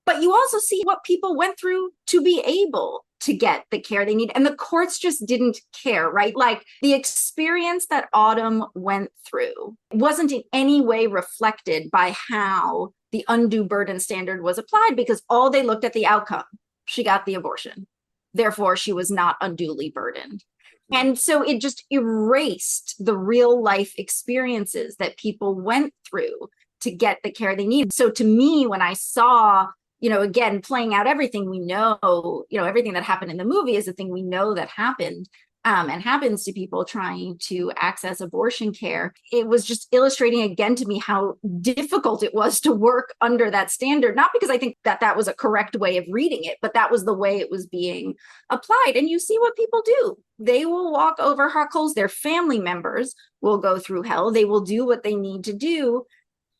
but you also see what people went through to be able to get the care they need. And the courts just didn't care, right? Like the experience that Autumn went through wasn't in any way reflected by how the undue burden standard was applied, because all they looked at the outcome. She got the abortion. Therefore, she was not unduly burdened. And so it just erased the real life experiences that people went through to get the care they need. So to me, when I saw, again, playing out everything we know, everything that happened in the movie is the thing we know that happened and happens to people trying to access abortion care. It was just illustrating again to me how difficult it was to work under that standard, not because I think that was a correct way of reading it, but that was the way it was being applied. And you see what people do. They will walk over hot coals. Their family members will go through hell. They will do what they need to do,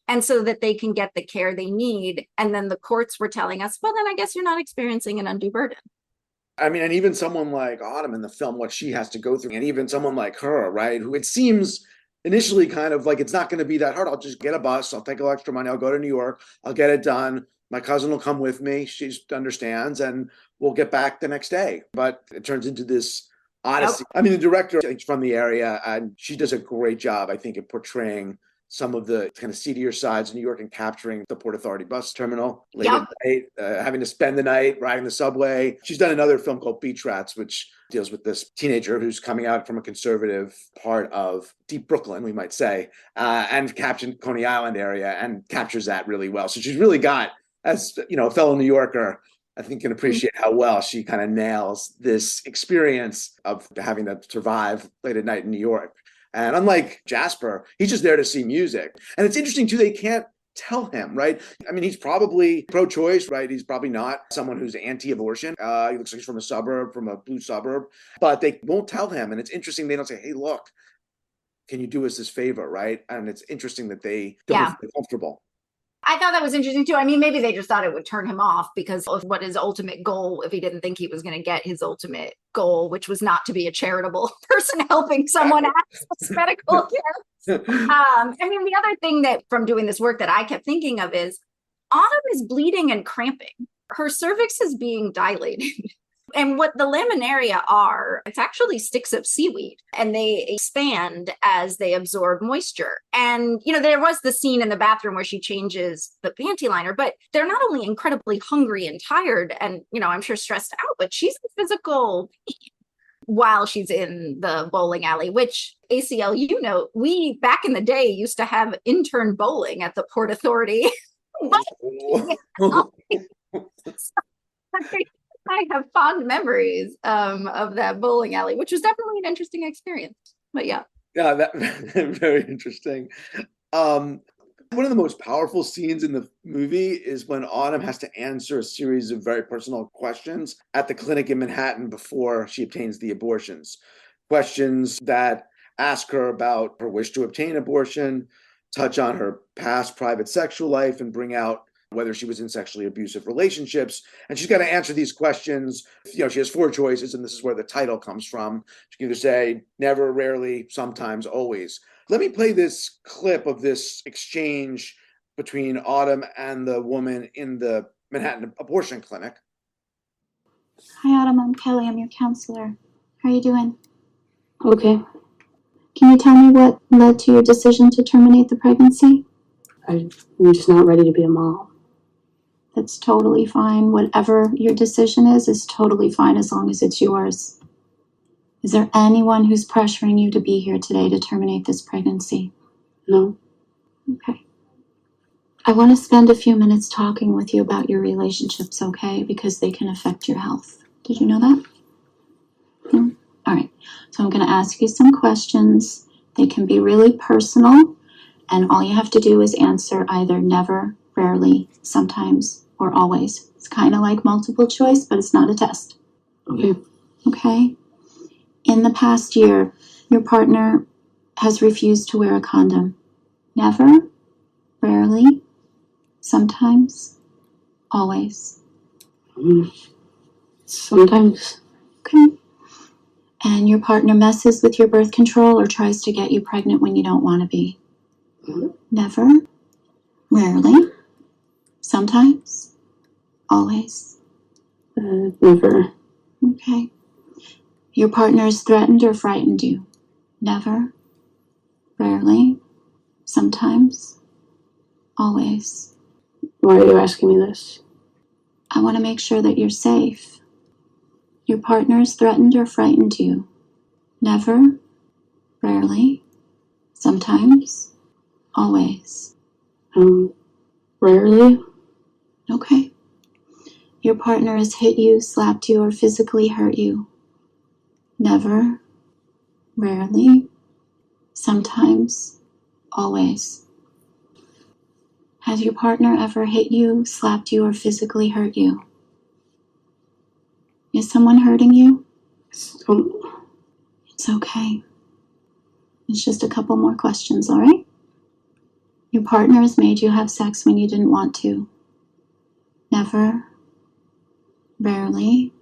and so that they can get the care they need. And then the courts were telling us, well, then I guess you're not experiencing an undue burden. I mean, and even someone like Autumn in the film, what she has to go through, and even someone like her, right, who it seems initially kind of like it's not going to be that hard. I'll just get a bus. I'll take a little extra money. I'll go to New York. I'll get it done. My cousin will come with me. She understands, and we'll get back the next day. But it turns into this odyssey. Yep. I mean, the director is from the area, and she does a great job, I think, at portraying some of the kind of seedier sides of New York and capturing the Port Authority bus terminal late at night, having to spend the night riding the subway. She's done another film called Beach Rats, which deals with this teenager who's coming out from a conservative part of deep Brooklyn, we might say, and captured Coney Island area, and captures that really well. So she's really got, as a fellow New Yorker, I think can appreciate how well she kind of nails this experience of having to survive late at night in New York. And unlike Jasper, he's just there to see music. And it's interesting, too, they can't tell him, right? I mean, he's probably pro-choice, right? He's probably not someone who's anti-abortion. He looks like he's from a blue suburb, but they won't tell him. And it's interesting, they don't say, hey, look, can you do us this favor, right? And it's interesting that they don't feel comfortable. I thought that was interesting too. I mean, maybe they just thought it would turn him off because of what his ultimate goal, if he didn't think he was going to get his ultimate goal, which was not to be a charitable person helping someone access medical care. I mean, the other thing that from doing this work that I kept thinking of is Autumn is bleeding and cramping. Her cervix is being dilated. And what the laminaria are, it's actually sticks of seaweed, and they expand as they absorb moisture. And, there was the scene in the bathroom where she changes the panty liner, but they're not only incredibly hungry and tired and, I'm sure stressed out, but she's in physical pain while she's in the bowling alley, which ACLU we back in the day used to have intern bowling at the Port Authority. I have fond memories of that bowling alley, which was definitely an interesting experience. But yeah. Yeah, that very interesting. One of the most powerful scenes in the movie is when Autumn has to answer a series of very personal questions at the clinic in Manhattan before she obtains the abortions. Questions that ask her about her wish to obtain abortion, touch on her past private sexual life, and bring out whether she was in sexually abusive relationships. And she's got to answer these questions. She has 4 choices, and this is where the title comes from. She can either say never, rarely, sometimes, always. Let me play this clip of this exchange between Autumn and the woman in the Manhattan abortion clinic. Hi, Autumn. I'm Kelly. I'm your counselor. How are you doing? Okay. Can you tell me what led to your decision to terminate the pregnancy? I'm just not ready to be a mom. That's totally fine. Whatever your decision is totally fine as long as it's yours. Is there anyone who's pressuring you to be here today to terminate this pregnancy? No. Okay. I want to spend a few minutes talking with you about your relationships, okay? Because they can affect your health. Did you know that? No? All right. So I'm going to ask you some questions. They can be really personal, and all you have to do is answer either never, rarely, sometimes, or always. It's kind of like multiple choice, but it's not a test. Okay. Okay? In the past year, your partner has refused to wear a condom. Never, rarely, sometimes, always. Sometimes. Okay. And your partner messes with your birth control or tries to get you pregnant when you don't want to be. Never, rarely, sometimes, always. Never. Okay. Your partner has threatened or frightened you. Never, rarely, sometimes, always. Why are you asking me this? I want to make sure that you're safe. Your partner has threatened or frightened you. Never, rarely, sometimes, always. Rarely. Okay. Your partner has hit you, slapped you, or physically hurt you. Never, rarely, sometimes, always. Has your partner ever hit you, slapped you, or physically hurt you? Is someone hurting you? It's okay. It's just a couple more questions, all right? Your partner has made you have sex when you didn't want to. Never, rarely,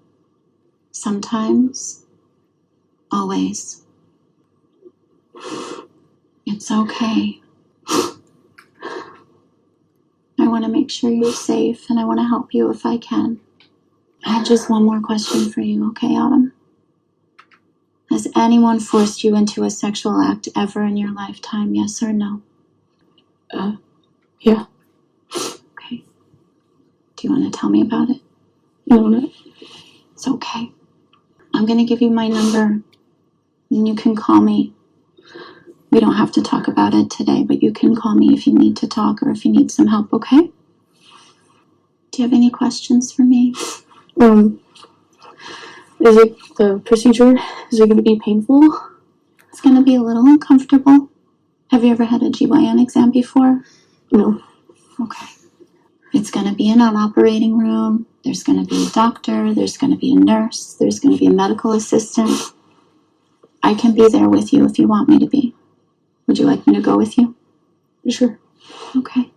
sometimes, always. It's okay. I want to make sure you're safe, and I want to help you if I can. I have just one more question for you, okay, Autumn? Has anyone forced you into a sexual act ever in your lifetime, yes or no? Yeah. Okay. Do you want to tell me about it? No. It's okay. I'm going to give you my number, and you can call me. We don't have to talk about it today, but you can call me if you need to talk or if you need some help, okay? Do you have any questions for me? Is it the procedure? Is it going to be painful? It's going to be a little uncomfortable. Have you ever had a GYN exam before? No. Okay. It's going to be in an operating room. There's going to be a doctor. There's going to be a nurse. There's going to be a medical assistant. I can be there with you if you want me to be. Would you like me to go with you? Sure. Okay.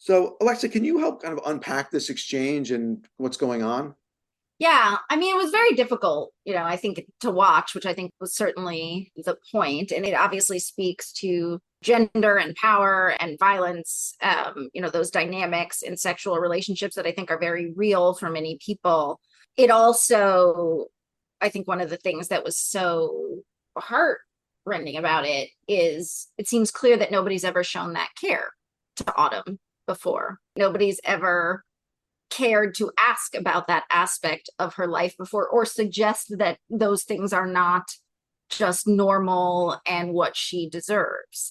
So, Alexa, can you help kind of unpack this exchange and what's going on? Yeah, I mean, it was very difficult, I think to watch, which I think was certainly the point. And it obviously speaks to gender and power and violence, those dynamics in sexual relationships that I think are very real for many people. It also, I think one of the things that was so heartrending about it is it seems clear that nobody's ever shown that care to Autumn before. Nobody's ever cared to ask about that aspect of her life before, or suggest that those things are not just normal and what she deserves.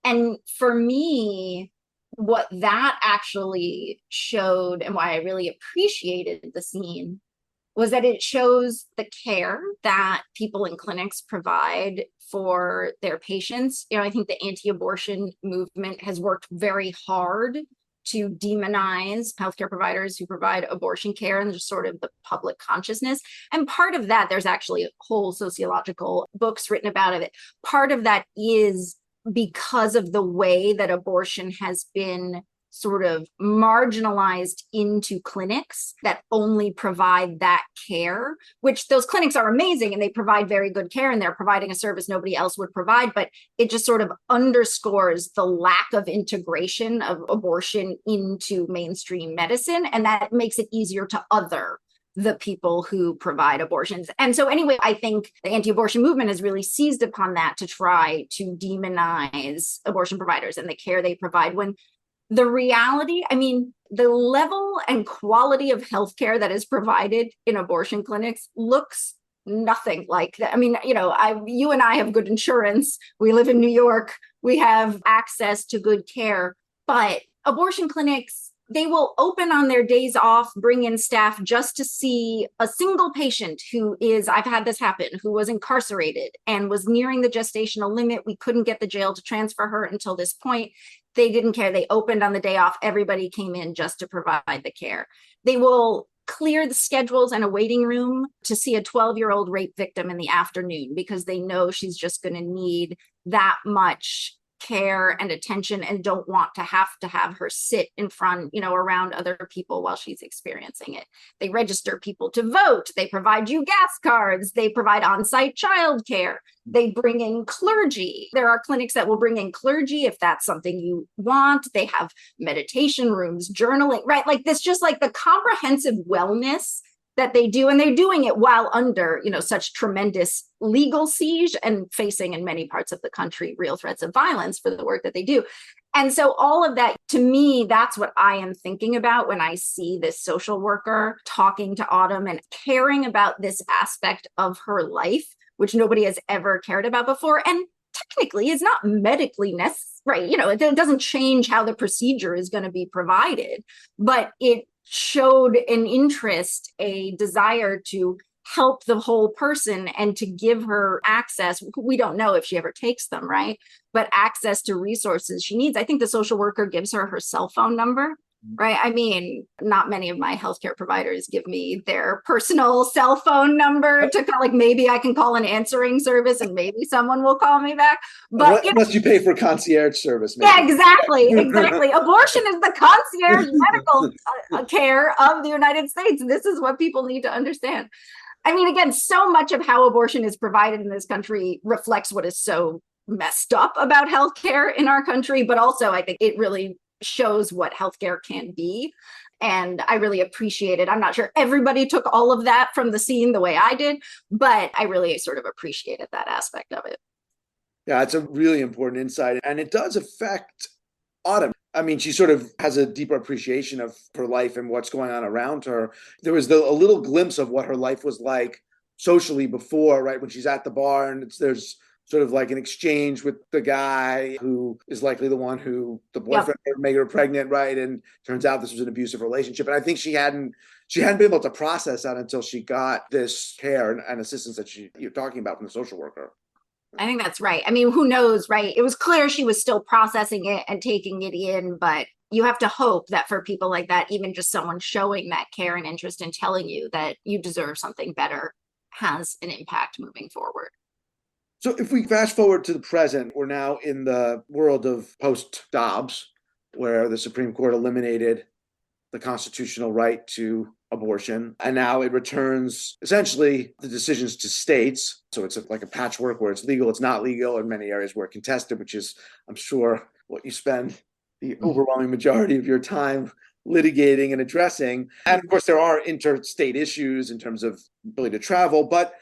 And for me, what that actually showed and why I really appreciated the scene was that it shows the care that people in clinics provide for their patients. I think the anti-abortion movement has worked very hard to demonize healthcare providers who provide abortion care and just sort of the public consciousness. And part of that, there's actually whole sociological books written about it. Part of that is because of the way that abortion has been sort of marginalized into clinics that only provide that care, which those clinics are amazing and they provide very good care and they're providing a service nobody else would provide, but it just sort of underscores the lack of integration of abortion into mainstream medicine, and that makes it easier to other the people who provide abortions. And so anyway, I think the anti-abortion movement has really seized upon that to try to demonize abortion providers and the care they provide, when the reality, I mean, the level and quality of healthcare that is provided in abortion clinics looks nothing like that. I mean, you and I have good insurance. We live in New York. We have access to good care. But abortion clinics, they will open on their days off, bring in staff just to see a single patient who is, I've had this happen, who was incarcerated and was nearing the gestational limit. We couldn't get the jail to transfer her until this point. They didn't care. They opened on the day off. Everybody came in just to provide the care. They will clear the schedules and a waiting room to see a 12-year-old rape victim in the afternoon because they know she's just going to need that much care and attention and don't want to have her sit in front, around other people while she's experiencing it. They register people to vote. They provide you gas cards. They provide on-site childcare. They bring in clergy. There are clinics that will bring in clergy if that's something you want. They have meditation rooms, journaling, right? Like this, just like the comprehensive wellness that they do, and they're doing it while under, such tremendous legal siege and facing in many parts of the country real threats of violence for the work that they do. And so all of that, to me, that's what I am thinking about when I see this social worker talking to Autumn and caring about this aspect of her life, which nobody has ever cared about before. And technically is not medically necessary, right? It doesn't change how the procedure is going to be provided, but it showed an interest, a desire to help the whole person and to give her access. We don't know if she ever takes them, right? But access to resources she needs. I think the social worker gives her cell phone number, right? I mean, not many of my healthcare providers give me their personal cell phone number to call. Like, maybe I can call an answering service and maybe someone will call me back. But unless you pay for concierge service. Maybe. Yeah, exactly. Abortion is the concierge medical care of the United States. This is what people need to understand. I mean, again, so much of how abortion is provided in this country reflects what is so messed up about healthcare in our country, but also I think it really shows what healthcare can be. And I really appreciate it. I'm not sure everybody took all of that from the scene the way I did, but I really sort of appreciated that aspect of it. Yeah, it's a really important insight. And it does affect Autumn. I mean, she sort of has a deeper appreciation of her life and what's going on around her. There was a little glimpse of what her life was like socially before, right? When she's at the bar and there's sort of like an exchange with the guy who is likely the one who the boyfriend made her pregnant, right? And turns out this was an abusive relationship. And I think she hadn't been able to process that until she got this care and assistance that you're talking about from the social worker. I think that's right. I mean, who knows, right? It was clear she was still processing it and taking it in, but you have to hope that for people like that, even just someone showing that care and interest in telling you that you deserve something better has an impact moving forward. So if we fast forward to the present, we're now in the world of post-Dobbs, where the Supreme Court eliminated the constitutional right to abortion. And now it returns essentially the decisions to states. So it's like a patchwork where it's legal, it's not legal, in many areas where it's contested, which is, I'm sure, what you spend the overwhelming majority of your time litigating and addressing. And of course, there are interstate issues in terms of ability to travel. But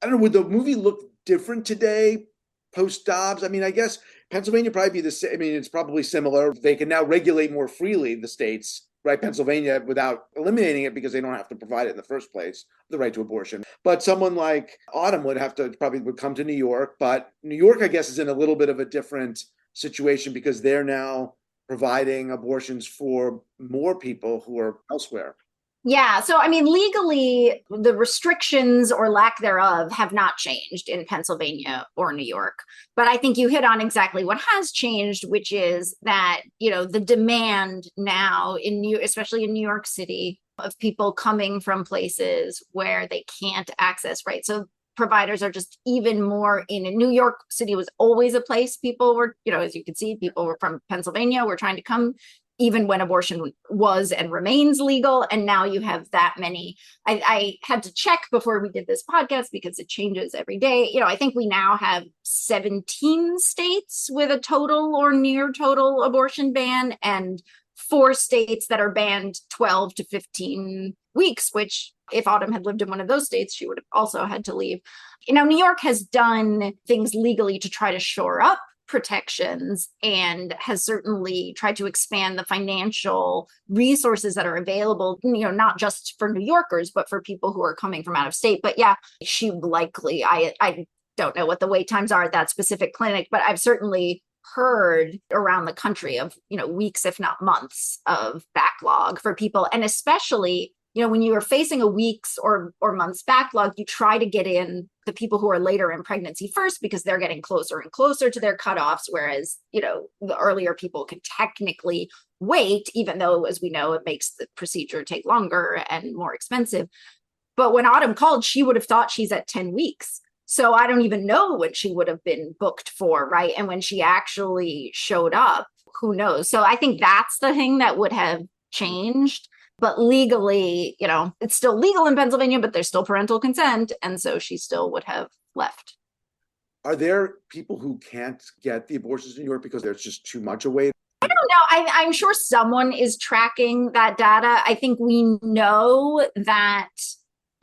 I don't know, would the movie look different today post Dobbs? I mean, I guess Pennsylvania probably be the same. I mean, it's probably similar. They can now regulate more freely, the states, right? Pennsylvania, without eliminating it because they don't have to provide it in the first place, the right to abortion. But someone like Autumn would have to probably would come to New York. But New York, I guess, is in a little bit of a different situation because they're now providing abortions for more people who are elsewhere. Yeah. So, I mean, legally, the restrictions or lack thereof have not changed in Pennsylvania or New York. But I think you hit on exactly what has changed, which is that, the demand now especially in New York City, of people coming from places where they can't access, right? So providers are just even more in it. New York City was always a place people were, as you can see, people were from Pennsylvania were trying to come, even when abortion was and remains legal. And now you have that many. I had to check before we did this podcast because it changes every day. I think we now have 17 states with a total or near total abortion ban, and 4 states that are banned 12 to 15 weeks, which if Autumn had lived in one of those states, she would have also had to leave. New York has done things legally to try to shore up protections and has certainly tried to expand the financial resources that are available, not just for New Yorkers, but for people who are coming from out of state. But yeah, she likely, I don't know what the wait times are at that specific clinic, but I've certainly heard around the country of, weeks, if not months of backlog for people. And especially, when you are facing a weeks or months backlog, you try to get in the people who are later in pregnancy first because they're getting closer and closer to their cutoffs. Whereas, the earlier people can technically wait, even though, as we know, it makes the procedure take longer and more expensive. But when Autumn called, she would have thought she's at 10 weeks. So I don't even know what she would have been booked for, right? And when she actually showed up, who knows? So I think that's the thing that would have changed. But legally, it's still legal in Pennsylvania, but there's still parental consent. And so she still would have left. Are there people who can't get the abortions in New York because there's just too much away? I don't know. I'm sure someone is tracking that data. I think we know that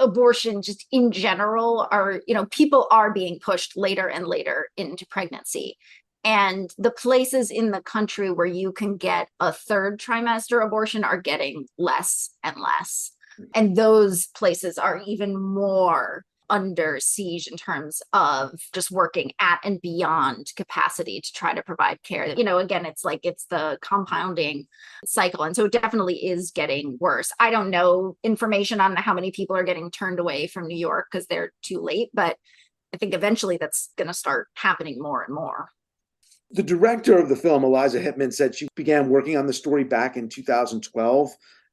abortion just in general are, people are being pushed later and later into pregnancy. And the places in the country where you can get a 3rd trimester abortion are getting less and less. And those places are even more under siege in terms of just working at and beyond capacity to try to provide care. Again, it's the compounding cycle. And so it definitely is getting worse. I don't know information on how many people are getting turned away from New York because they're too late, but I think eventually that's going to start happening more and more. The director of the film, Eliza Hittman, said she began working on the story back in 2012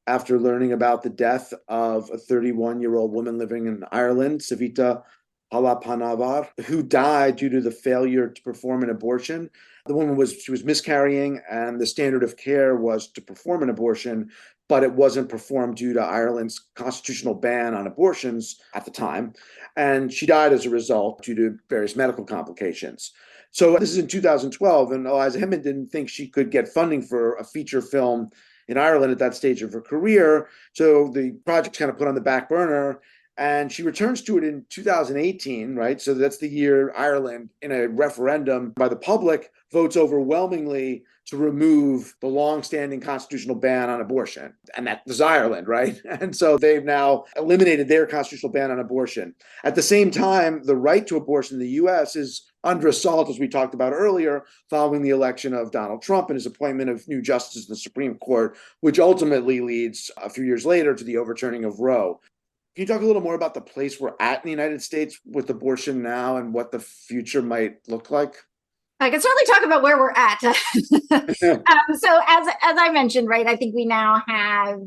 after learning about the death of a 31-year-old woman living in Ireland, Savita Palapanavar, who died due to the failure to perform an abortion. The woman was miscarrying, and the standard of care was to perform an abortion, but it wasn't performed due to Ireland's constitutional ban on abortions at the time. And she died as a result due to various medical complications. So this is in 2012, and Eliza Hittman didn't think she could get funding for a feature film in Ireland at that stage of her career. So the project's kind of put on the back burner, and she returns to it in 2018, right? So that's the year Ireland, in a referendum by the public, votes overwhelmingly to remove the long-standing constitutional ban on abortion. And that was Ireland, right? And so they've now eliminated their constitutional ban on abortion. At the same time, the right to abortion in the U.S. is under assault, as we talked about earlier, following the election of Donald Trump and his appointment of new justices in the Supreme Court, which ultimately leads a few years later to the overturning of Roe. Can you talk a little more about the place we're at in the United States with abortion now and what the future might look like? I can certainly talk about where we're at. So as I mentioned, right, I think we now have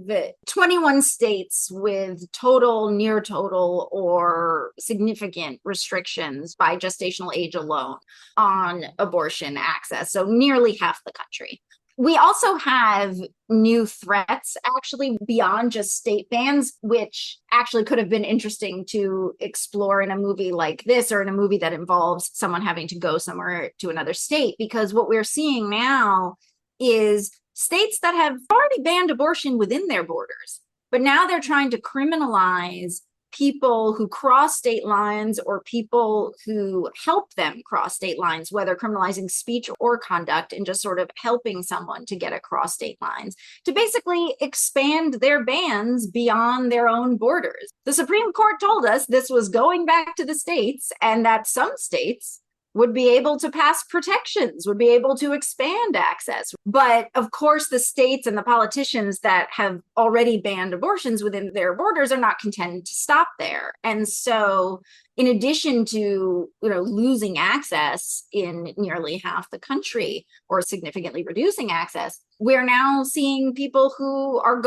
21 states with total, near total, or significant restrictions by gestational age alone on abortion access. So nearly half the country. We also have new threats, actually, beyond just state bans, which actually could have been interesting to explore in a movie like this, or in a movie that involves someone having to go somewhere to another state. Because what we're seeing now is states that have already banned abortion within their borders, but now they're trying to criminalize people who cross state lines or people who help them cross state lines, whether criminalizing speech or conduct, and just sort of helping someone to get across state lines, to basically expand their bans beyond their own borders. The Supreme Court told us this was going back to the states, and that some states would be able to pass protections, would be able to expand access. But of course, the states and the politicians that have already banned abortions within their borders are not content to stop there. And so in addition to, losing access in nearly half the country, or significantly reducing access, we're now seeing people who are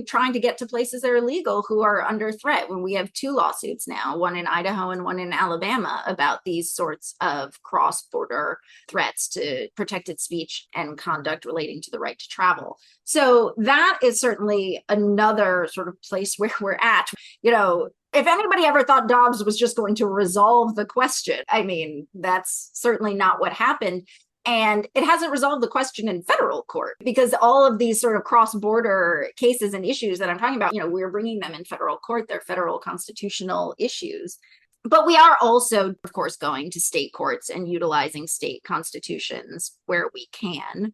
trying to get to places that are legal, who are under threat. When we have 2 lawsuits now, one in Idaho and one in Alabama, about these sorts of cross-border threats to protected speech and conduct relating to the right to travel. So that is certainly another sort of place where we're at. If anybody ever thought Dobbs was just going to resolve the question, that's certainly not what happened. And it hasn't resolved the question in federal court, because all of these sort of cross-border cases and issues that I'm talking about, we're bringing them in federal court. They're federal constitutional issues. But we are also, of course, going to state courts and utilizing state constitutions where we can.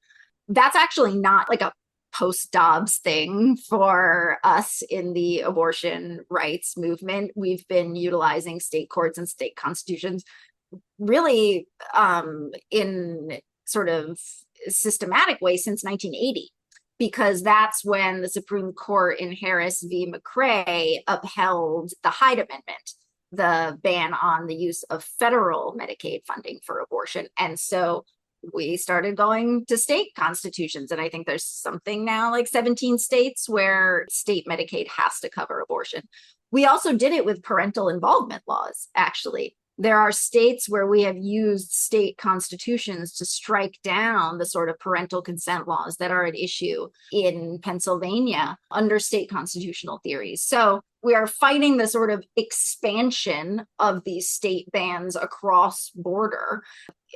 That's actually not like a post-Dobbs thing for us in the abortion rights movement. We've been utilizing state courts and state constitutions really in sort of systematic way since 1980, because that's when the Supreme Court in Harris v. McRae upheld the Hyde Amendment, the ban on the use of federal Medicaid funding for abortion. And so we started going to state constitutions. And I think there's something now like 17 states where state Medicaid has to cover abortion. We also did it with parental involvement laws, actually. There are states where we have used state constitutions to strike down the sort of parental consent laws that are at issue in Pennsylvania under state constitutional theories. So we are fighting the sort of expansion of these state bans across border.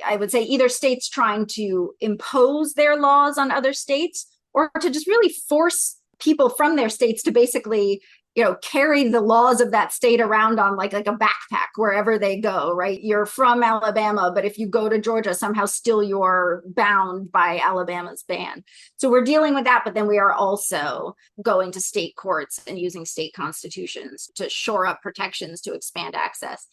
I would say either states trying to impose their laws on other states, or to just really force people from their states to basically carry the laws of that state around on like a backpack wherever they go, right? You're from Alabama, but if you go to Georgia, somehow still you're bound by Alabama's ban. So we're dealing with that, but then we are also going to state courts and using state constitutions to shore up protections to expand access.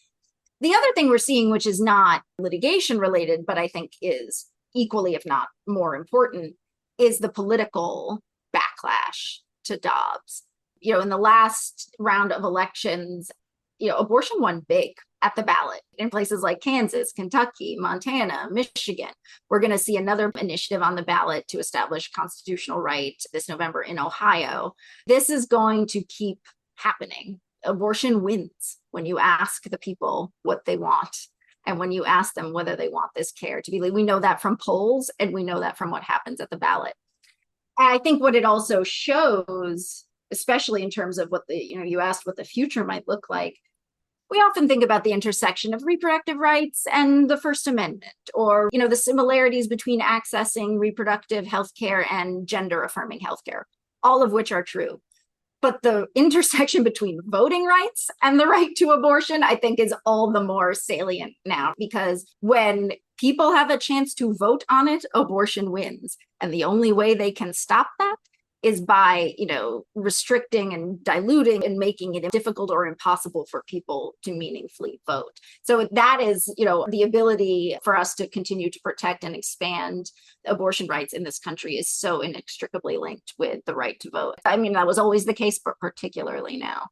The other thing we're seeing, which is not litigation related, but I think is equally, if not more important, is the political backlash to Dobbs. In the last round of elections, abortion won big at the ballot in places like Kansas, Kentucky, Montana, Michigan. We're going to see another initiative on the ballot to establish constitutional right this November in Ohio. This is going to keep happening. Abortion wins when you ask the people what they want, and when you ask them whether they want this care to be legal. We know that from polls, and we know that from what happens at the ballot. And I think what it also shows, especially in terms of what you asked what the future might look like, we often think about the intersection of reproductive rights and the First Amendment, or, the similarities between accessing reproductive health care and gender affirming health care, all of which are true. But the intersection between voting rights and the right to abortion, I think, is all the more salient now, because when people have a chance to vote on it, abortion wins. And the only way they can stop that is by, restricting and diluting and making it difficult or impossible for people to meaningfully vote. So that is, the ability for us to continue to protect and expand abortion rights in this country is so inextricably linked with the right to vote. That was always the case, but particularly now.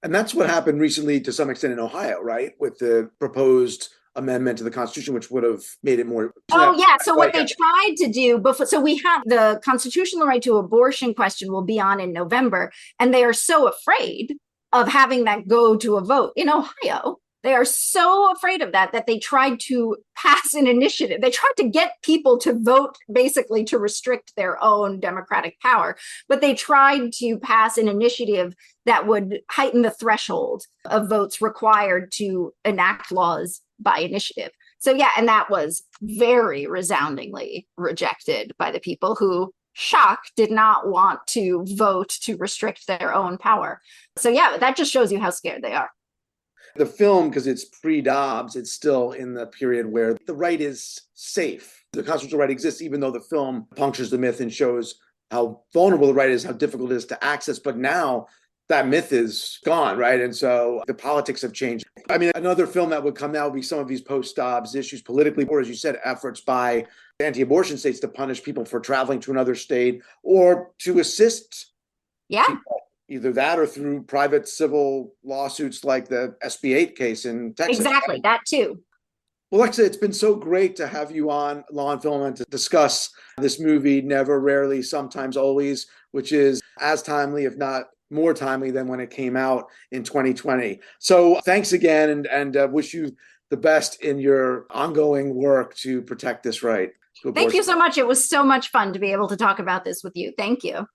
And that's what happened recently to some extent in Ohio, right? With the proposed amendment to the Constitution, which would have made it more. Oh, yeah. So what they tried to do before, so we have the constitutional right to abortion question will be on in November, and they are so afraid of having that go to a vote in Ohio. They are so afraid of that they tried to pass an initiative. They tried to get people to vote basically to restrict their own democratic power, but they tried to pass an initiative that would heighten the threshold of votes required to enact laws by initiative. So yeah, and that was very resoundingly rejected by the people who, shocked, did not want to vote to restrict their own power. So yeah, that just shows you how scared they are. The film, because it's pre-Dobbs, it's still in the period where the right is safe. The constitutional right exists, even though the film punctures the myth and shows how vulnerable the right is, how difficult it is to access. But now that myth is gone, right? And so the politics have changed. I mean, another film that would come now would be some of these post-Dobbs issues politically, or as you said, efforts by anti-abortion states to punish people for traveling to another state or to assist people. Either that or through private civil lawsuits like the SB 8 case in Texas. Exactly, that too. Well, Alexa, it's been so great to have you on Law and Film and to discuss this movie, Never, Rarely, Sometimes, Always, which is as timely, if not more timely than when it came out in 2020. So thanks again, and wish you the best in your ongoing work to protect this right. Thank you so much. It was so much fun to be able to talk about this with you. Thank you.